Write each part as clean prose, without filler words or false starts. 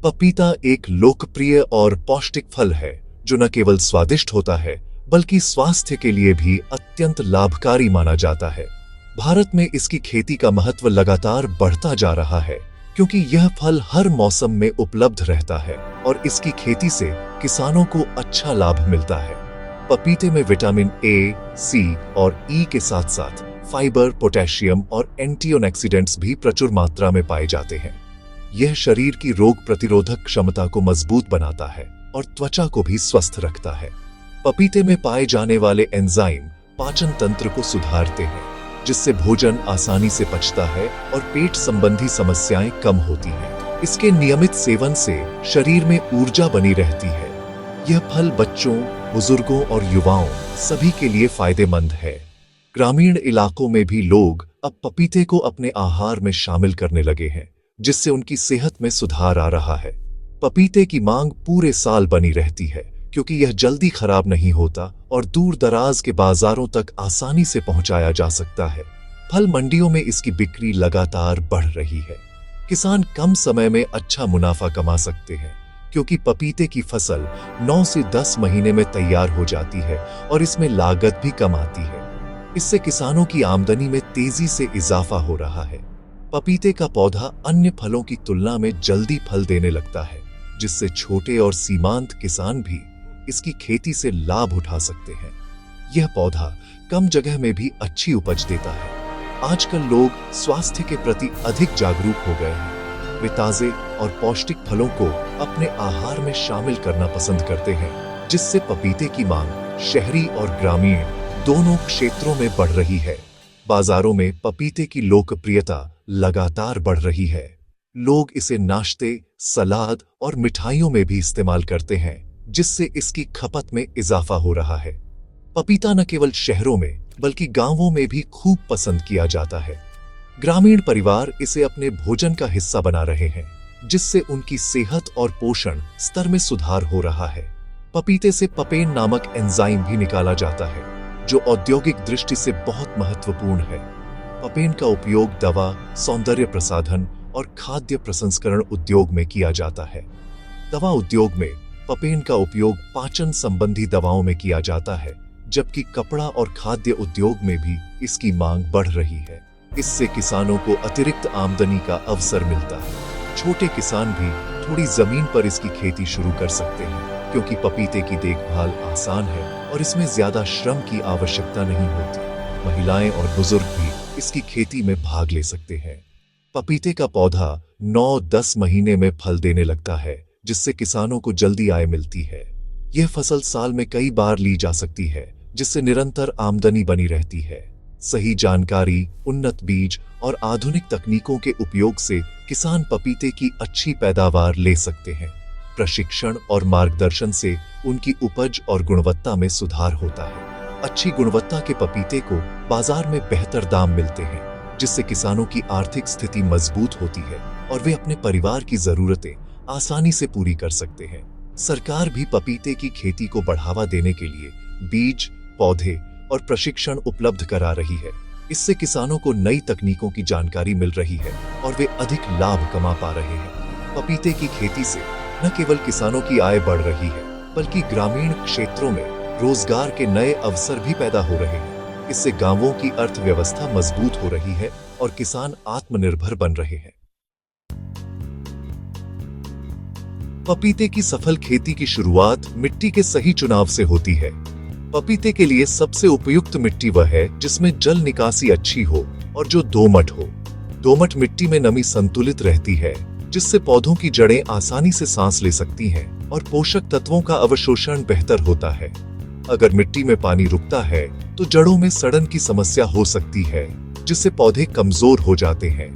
पपीता एक लोकप्रिय और पौष्टिक फल है जो न केवल स्वादिष्ट होता है बल्कि स्वास्थ्य के लिए भी अत्यंत लाभकारी माना जाता है। भारत में इसकी खेती का महत्व लगातार बढ़ता जा रहा है क्योंकि यह फल हर मौसम में उपलब्ध रहता है और इसकी खेती से किसानों को अच्छा लाभ मिलता है। पपीते में विटामिन ए, सी और ई के साथ साथ फाइबर, पोटेशियम और एंटीऑक्सीडेंट्स भी प्रचुर मात्रा में पाए जाते हैं। यह शरीर की रोग प्रतिरोधक क्षमता को मजबूत बनाता है और त्वचा को भी स्वस्थ रखता है। पपीते में पाए जाने वाले एंजाइम पाचन तंत्र को सुधारते हैं, जिससे भोजन आसानी से पचता है और पेट संबंधी समस्याएं कम होती हैं। इसके नियमित सेवन से शरीर में ऊर्जा बनी रहती है। यह फल बच्चों, बुजुर्गों और युवाओं सभी के लिए फायदेमंद है। ग्रामीण इलाकों में भी लोग अब पपीते को अपने आहार में शामिल करने लगे हैं, जिससे उनकी सेहत में सुधार आ रहा है। पपीते की मांग पूरे साल बनी रहती है क्योंकि यह जल्दी खराब नहीं होता और दूर दराज के बाजारों तक आसानी से पहुंचाया जा सकता है। फल मंडियों में इसकी बिक्री लगातार बढ़ रही है। किसान कम समय में अच्छा मुनाफा कमा सकते हैं क्योंकि पपीते की फसल 9 से 10 महीने में तैयार हो जाती है और इसमें लागत भी कम आती है। इससे किसानों की आमदनी में तेजी से इजाफा हो रहा है। पपीते का पौधा अन्य फलों की तुलना में जल्दी फल देने लगता है, जिससे छोटे और सीमांत किसान भी इसकी खेती से लाभ उठा सकते हैं। यह पौधा कम जगह में भी अच्छी उपज देता है। आजकल लोग स्वास्थ्य के प्रति अधिक जागरूक हो गए हैं। वे ताजे और पौष्टिक फलों को अपने आहार में शामिल करना पसंद करते हैं, जिससे पपीते की मांग शहरी और ग्रामीण दोनों क्षेत्रों में बढ़ रही है। बाजारों में पपीते की लोकप्रियता लगातार बढ़ रही है। लोग इसे नाश्ते, सलाद और मिठाइयों में भी इस्तेमाल करते हैं, जिससे इसकी खपत में इजाफा हो रहा है। पपीता न केवल शहरों में बल्कि गांवों में भी खूब पसंद किया जाता है। ग्रामीण परिवार इसे अपने भोजन का हिस्सा बना रहे हैं, जिससे उनकी सेहत और पोषण स्तर में सुधार हो रहा है। पपीते से पपेन नामक एंजाइम भी निकाला जाता है, जो औद्योगिक दृष्टि से बहुत महत्वपूर्ण है। पपेन का उपयोग दवा, सौंदर्य प्रसाधन और खाद्य प्रसंस्करण उद्योग में किया जाता है। दवा उद्योग में पपेन का उपयोग पाचन संबंधी दवाओं में किया जाता है, जबकि कपड़ा और खाद्य उद्योग में भी इसकी मांग बढ़ रही है। इससे किसानों को अतिरिक्त आमदनी का अवसर मिलता है। छोटे किसान भी थोड़ी जमीन पर इसकी खेती शुरू कर सकते हैं, क्योंकि पपीते की देखभाल आसान है और इसमें ज्यादा श्रम की आवश्यकता नहीं होती। महिलाएं और बुजुर्ग भी इसकी खेती में भाग ले सकते हैं। पपीते का पौधा 9-10 महीने में फल देने लगता है, जिससे किसानों को जल्दी आय मिलती है। यह फसल साल में कई बार ली जा सकती है, जिससे निरंतर आमदनी बनी रहती है। सही जानकारी, उन्नत बीज और आधुनिक तकनीकों के उपयोग से किसान पपीते की अच्छी पैदावार ले सकते हैं। प्रशिक्षण और मार्गदर्शन से उनकी उपज और गुणवत्ता में सुधार होता है। अच्छी गुणवत्ता के पपीते को बाजार में बेहतर दाम मिलते हैं, जिससे किसानों की आर्थिक स्थिति मजबूत होती है और वे अपने परिवार की जरूरतें आसानी से पूरी कर सकते हैं। सरकार भी पपीते की खेती को बढ़ावा देने के लिए बीज, पौधे और प्रशिक्षण उपलब्ध करा रही है। इससे किसानों को नई तकनीकों की जानकारी मिल रही है और वे अधिक लाभ कमा पा रहे हैं। पपीते की खेती से न केवल किसानों की आय बढ़ रही है, बल्कि ग्रामीण क्षेत्रों में रोजगार के नए अवसर भी पैदा हो रहे हैं। इससे गांवों की अर्थव्यवस्था मजबूत हो रही है और किसान आत्मनिर्भर बन रहे हैं। पपीते की सफल खेती की शुरुआत मिट्टी के सही चुनाव से होती है। पपीते के लिए सबसे उपयुक्त मिट्टी वह है जिसमें जल निकासी अच्छी हो और जो दोमट हो। दोमट मिट्टी में नमी संतुलित रहती है, जिससे पौधों की जड़ें आसानी से सांस ले सकती हैं और पोषक तत्वों का अवशोषण बेहतर होता है। अगर मिट्टी में पानी रुकता है तो जड़ों में सड़न की समस्या हो सकती है, जिससे पौधे कमजोर हो जाते हैं।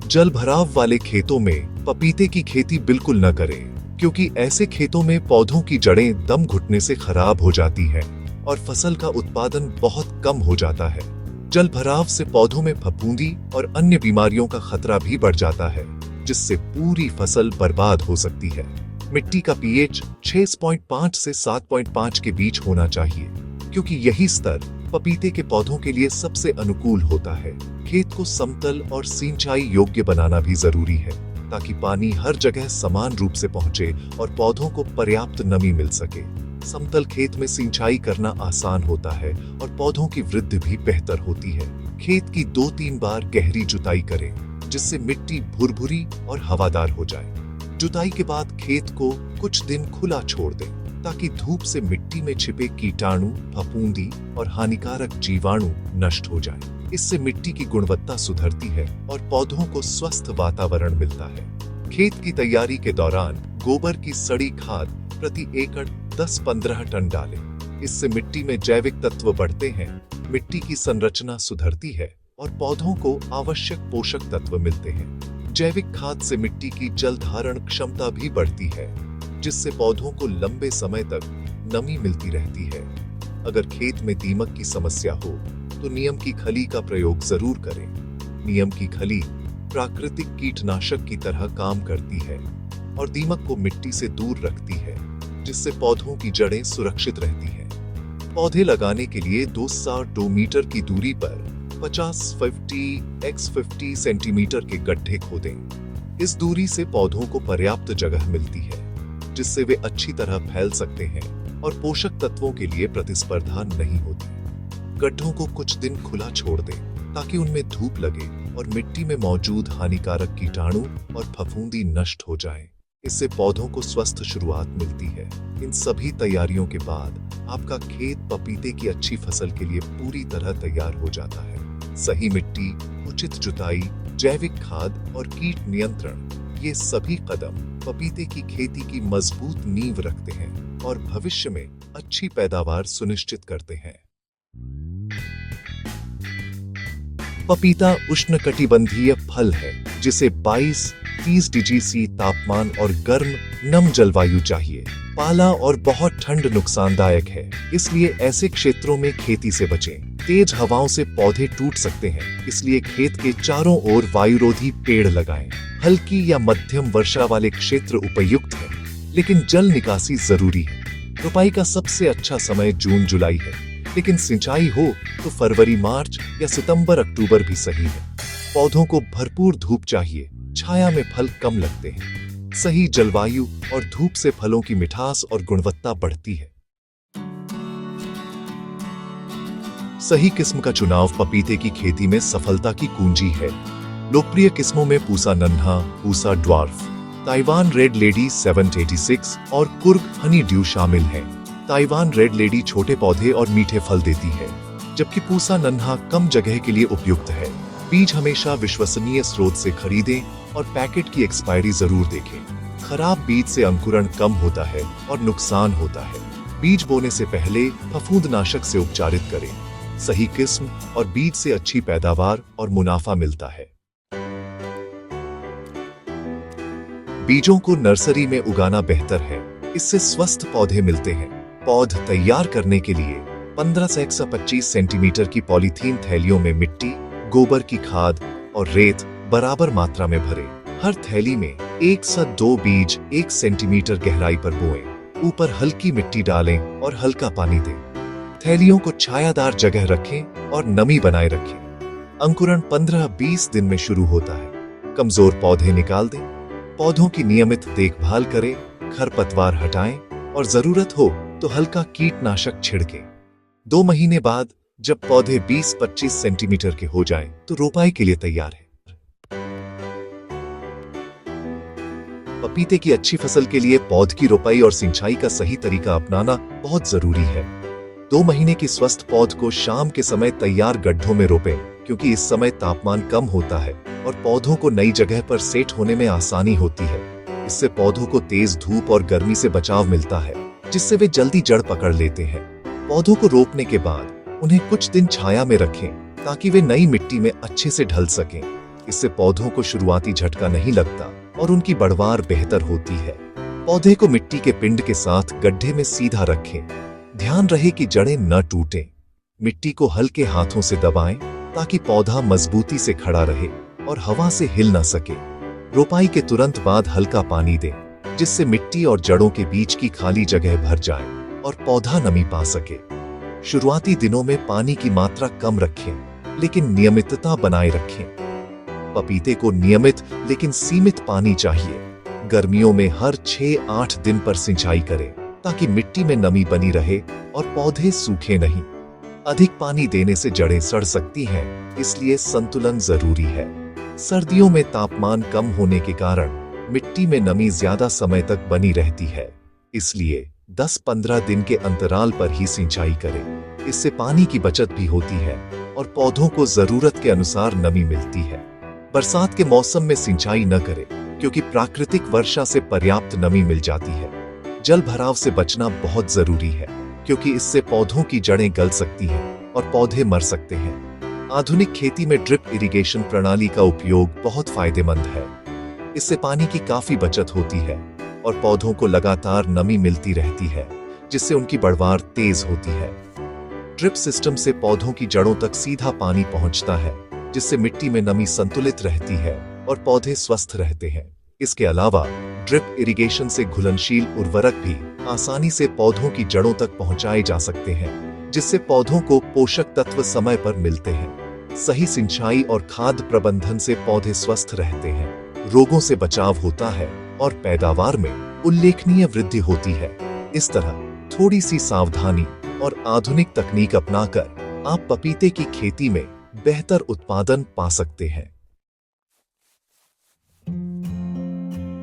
जल भराव वाले खेतों में पपीते की खेती बिल्कुल न करें, क्योंकि ऐसे खेतों में पौधों की जड़ें दम घुटने से खराब हो जाती हैं और फसल का उत्पादन बहुत कम हो जाता है। जल भराव से पौधों में फफूंदी और अन्य बीमारियों का खतरा भी बढ़ जाता है, जिससे पूरी फसल बर्बाद हो सकती है। मिट्टी का पीएच 6.5 से 7.5 के बीच होना चाहिए, क्योंकि यही स्तर पपीते के पौधों के लिए सबसे अनुकूल होता है। खेत को समतल और सिंचाई योग्य बनाना भी जरूरी है। ताकि पानी हर जगह समान रूप से पहुंचे और पौधों को पर्याप्त नमी मिल सके। समतल खेत में सिंचाई करना आसान होता है और पौधों की वृद्धि भी बेहतर होती है। खेत की 2-3 बार गहरी जुताई करें, जिससे मिट्टी भुरभुरी और हवादार हो जाए। जुताई के बाद खेत को कुछ दिन खुला छोड़ दें, ताकि धूप से मिट्टी में छिपे कीटाणु, फफूंदी और हानिकारक जीवाणु नष्ट हो जाएं। इससे मिट्टी की गुणवत्ता सुधरती है और पौधों को स्वस्थ वातावरण मिलता है। खेत की तैयारी के दौरान गोबर की सड़ी खाद प्रति एकड़ 10-15 टन डालें। इससे मिट्टी में जैविक तत्व बढ़ते हैं, मिट्टी की संरचना सुधरती है और पौधों को आवश्यक पोषक तत्व मिलते हैं। जैविक खाद से मिट्टी की जल धारण क्षमता भी बढ़ती है, जिससे पौधों को लंबे समय तक नमी मिलती रहती है। अगर खेत में दीमक की समस्या हो तो नीम की खली का प्रयोग जरूर करें। नीम की खली प्राकृतिक कीटनाशक की तरह काम करती है और दीमक को मिट्टी से दूर रखती है, जिससे पौधों की जड़ें सुरक्षित रहती हैं। पौधे लगाने के लिए 2 मीटर की दूरी पर 50-50 सेंटीमीटर के गड्ढे खोदें। इस दूरी से पौधों को पर्याप्त जगह मिलती है, जिससे वे अच्छी तरह फैल सकते हैं और पोषक तत्वों के लिए प्रतिस्पर्धा नहीं होती। गड्ढों को कुछ दिन खुला छोड़ दें, ताकि उनमें धूप लगे और मिट्टी में मौजूद हानिकारक कीटाणु और फफूंदी नष्ट हो जाएं। इससे पौधों को स्वस्थ शुरुआत मिलती है। इन सभी तैयारियों के बाद आपका खेत पपीते की अच्छी फसल के लिए पूरी तरह तैयार हो जाता है। सही मिट्टी, उचित जुताई, जैविक खाद और कीट नियंत्रण, ये सभी कदम पपीते की खेती की मजबूत नींव रखते हैं और भविष्य में अच्छी पैदावार सुनिश्चित करते हैं। पपीता उष्णकटिबंधीय फल है, जिसे 22-30 डिग्री तापमान और गर्म नम जलवायु चाहिए। पाला और बहुत ठंड नुकसानदायक है, इसलिए ऐसे क्षेत्रों में खेती से बचें। तेज हवाओं से पौधे टूट सकते हैं, इसलिए खेत के चारों ओर वायुरोधी पेड़ लगाएं। हल्की या मध्यम वर्षा वाले क्षेत्र उपयुक्त है, लेकिन जल निकासी जरूरी है। रोपाई का सबसे अच्छा समय जून-जुलाई है, लेकिन सिंचाई हो तो फरवरी-मार्च या सितंबर-अक्टूबर भी सही है। पौधों को भरपूर धूप चाहिए, छाया में फल कम लगते हैं। सही जलवायु और धूप से फलों की मिठास और गुणवत्ता बढ़ती है। सही किस्म का चुनाव पपीते की खेती में सफलता की कुंजी है। लोकप्रिय किस्मों में पूसा नन्हा, Pusa dwarf, Taiwan red lady 786 और कुर्ग हनी ड्यू शामिल हैं। ताइवान रेड लेडी छोटे पौधे और मीठे फल देती है, जबकि पूसा नन्हा कम जगह के लिए उपयुक्त है। बीज हमेशा विश्वसनीय स्रोत से खरीदें और पैकेट की एक्सपायरी जरूर देखें। खराब बीज से अंकुरण कम होता है और नुकसान होता है। बीज बोने से पहले फफूंदनाशक से उपचारित करें। सही किस्म और बीज से अच्छी पैदावार और मुनाफा मिलता है। बीजों को नर्सरी में उगाना बेहतर है, इससे स्वस्थ पौधे मिलते हैं। पौध तैयार करने के लिए 15 से 125 सेंटीमीटर की पॉलीथीन थैलियों में मिट्टी, गोबर की खाद और रेत बराबर मात्रा में भरें। हर थैली में 1 से 2 बीज 1 सेंटीमीटर गहराई पर बोएं। ऊपर हल्की मिट्टी डालें और हल्का पानी दें। थैलियों को छायादार जगह रखें और नमी बनाए रखें। अंकुरण 15-20 दिन में शुरू होता है। कमजोर पौधे निकाल दें। पौधों की नियमित देखभाल करें, खरपतवार हटाएं और जरूरत हो तो हल्का कीटनाशक छिड़कें। 2 महीने बाद जब पौधे 20-25 सेंटीमीटर के हो जाएं, तो रोपाई के लिए तैयार है। पपीते की अच्छी फसल के लिए पौध की रोपाई और सिंचाई का सही तरीका अपनाना बहुत जरूरी है। 2 महीने की स्वस्थ पौध को शाम के समय तैयार गड्ढों में रोपें, क्योंकि इस समय तापमान कम होता है और पौधों को नई जगह पर सेट होने में आसानी होती है। इससे पौधों को तेज धूप और गर्मी से बचाव मिलता है, जिससे वे जल्दी जड़ पकड़ लेते हैं। पौधों को रोपने के बाद उन्हें कुछ दिन छाया में रखें, ताकि वे नई मिट्टी में अच्छे से ढल सकें। इससे पौधों को शुरुआती झटका नहीं लगता और उनकी बढ़वार बेहतर होती है। पौधे को मिट्टी के पिंड के साथ गड्ढे में सीधा रखें। ध्यान रहे कि जड़ें न टूटें। मिट्टी को हल्के हाथों से दबाएं, ताकि पौधा मजबूती से खड़ा रहे और हवा से हिल न सके। रोपाई के तुरंत बाद हल्का पानी दें, जिससे मिट्टी और जड़ों के बीच की खाली जगह भर जाए और पौधा नमी पा सके। शुरुआती दिनों में पानी की मात्रा कम रखें, लेकिन नियमितता बनाए रखें। पपीते को नियमित लेकिन सीमित पानी चाहिए। गर्मियों में हर 6-8 दिन पर सिंचाई करें ताकि मिट्टी में नमी बनी रहे और पौधे सूखे नहीं। अधिक पानी देने से जड़ें सड़ सकती हैं, इसलिए संतुलन जरूरी है। सर्दियों में तापमान कम होने के कारण मिट्टी में नमी ज्यादा समय तक बनी रहती है, इसलिए 10-15 दिन के अंतराल पर ही सिंचाई करें। इससे पानी की बचत भी होती है और पौधों को जरूरत के अनुसार नमी मिलती है। बरसात के मौसम में सिंचाई न करें क्योंकि प्राकृतिक वर्षा से पर्याप्त नमी मिल जाती है। जल भराव से बचना बहुत जरूरी है क्योंकि इससे पौधों की जड़ें गल सकती हैं और पौधे मर सकते हैं। आधुनिक खेती में ड्रिप इरिगेशन प्रणाली का उपयोग बहुत फायदेमंद है। इससे पानी की काफी बचत होती है और पौधों को लगातार नमी मिलती रहती है, जिससे उनकी बढ़वार तेज होती है। ड्रिप सिस्टम से पौधों की जड़ों तक सीधा पानी पहुंचता है, जिससे मिट्टी में नमी संतुलित रहती है और पौधे स्वस्थ रहते हैं। इसके अलावा ड्रिप इरिगेशन से घुलनशील उर्वरक भी आसानी से पौधों की जड़ों तक पहुंचाए जा सकते हैं, जिससे पौधों को पोषक तत्व समय पर मिलते हैं। सही सिंचाई और खाद प्रबंधन से पौधे स्वस्थ रहते हैं, रोगों से बचाव होता है और पैदावार में उल्लेखनीय वृद्धि होती है। इस तरह थोड़ी सी सावधानी और आधुनिक तकनीक अपनाकर आप पपीते की खेती में बेहतर उत्पादन पा सकते हैं।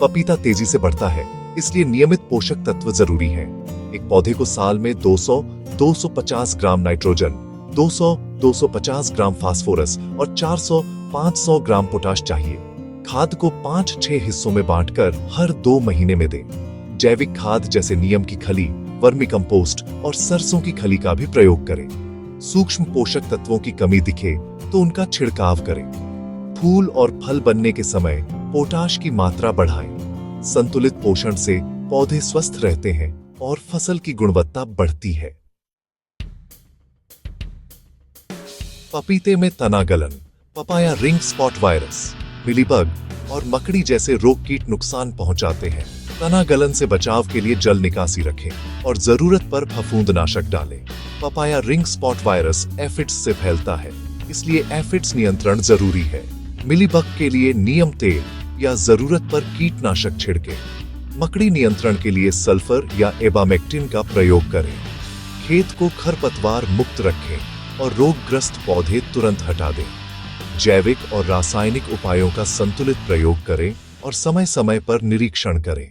पपीता तेजी से बढ़ता है, इसलिए नियमित पोषक तत्व जरूरी है। एक पौधे को साल में 200-250 ग्राम नाइट्रोजन, 200-250 ग्राम फास्फोरस और 400-500 ग्राम पोटाश चाहिए। खाद को 5-6 हिस्सों में बांटकर हर 2 महीने में दें। जैविक खाद जैसे नीम की खली, वर्मी कंपोस्ट और सरसों की खली का भी प्रयोग करें। सूक्ष्म पोषक तत्वों की कमी दिखे तो उनका छिड़काव करें। फूल और फल बनने के समय पोटाश की मात्रा बढ़ाएं। संतुलित पोषण से पौधे स्वस्थ रहते हैं और फसल की गुणवत्ता बढ़ती है। पपीते में तना गलन, papaya ring spot virus, mealybug और मकड़ी जैसे रोग कीट नुकसान पहुंचाते हैं। तना गलन से बचाव के लिए जल निकासी रखें और जरूरत पर फफूंदनाशक डालें। Papaya ring spot virus aphids से फैलता है, इसलिए एफिड्स नियंत्रण जरूरी है। मिलीबग के लिए नीम तेल या जरूरत पर कीटनाशक छिड़कें। मकड़ी नियंत्रण के लिए सल्फर या एबामेक्टिन का प्रयोग करें। खेत को खरपतवार मुक्त रखें और रोगग्रस्त पौधे तुरंत हटा दें। जैविक और रासायनिक उपायों का संतुलित प्रयोग करें और समय समय पर निरीक्षण करें।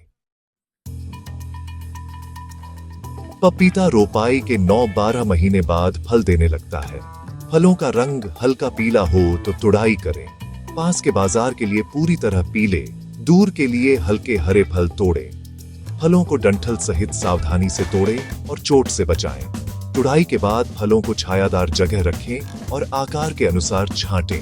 पपीता रोपाई के 9-12 महीने बाद फल देने लगता है। फलों का रंग हल्का पीला हो तो तुड़ाई करें। पास के बाजार के लिए पूरी तरह पीले, दूर के लिए हल्के हरे फल तोड़ें। फलों को डंठल सहित सावधानी से तोड़ें और चोट से बचाएं। तुड़ाई के बाद फलों को छायादार जगह रखें और आकार के अनुसार छांटें।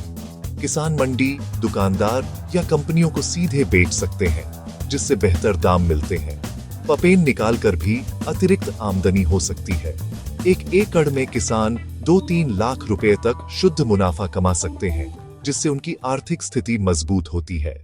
किसान मंडी, दुकानदार या कंपनियों को सीधे बेच सकते हैं, जिससे बेहतर दाम मिलते हैं। पपेन निकालकर भी अतिरिक्त आमदनी हो सकती है। 1 एकड़ में किसान 2-3 लाख रुपए तक शुद्ध मुनाफा कमा सकते हैं, जिससे उनकी आर्थिक स्थिति मजबूत होती है।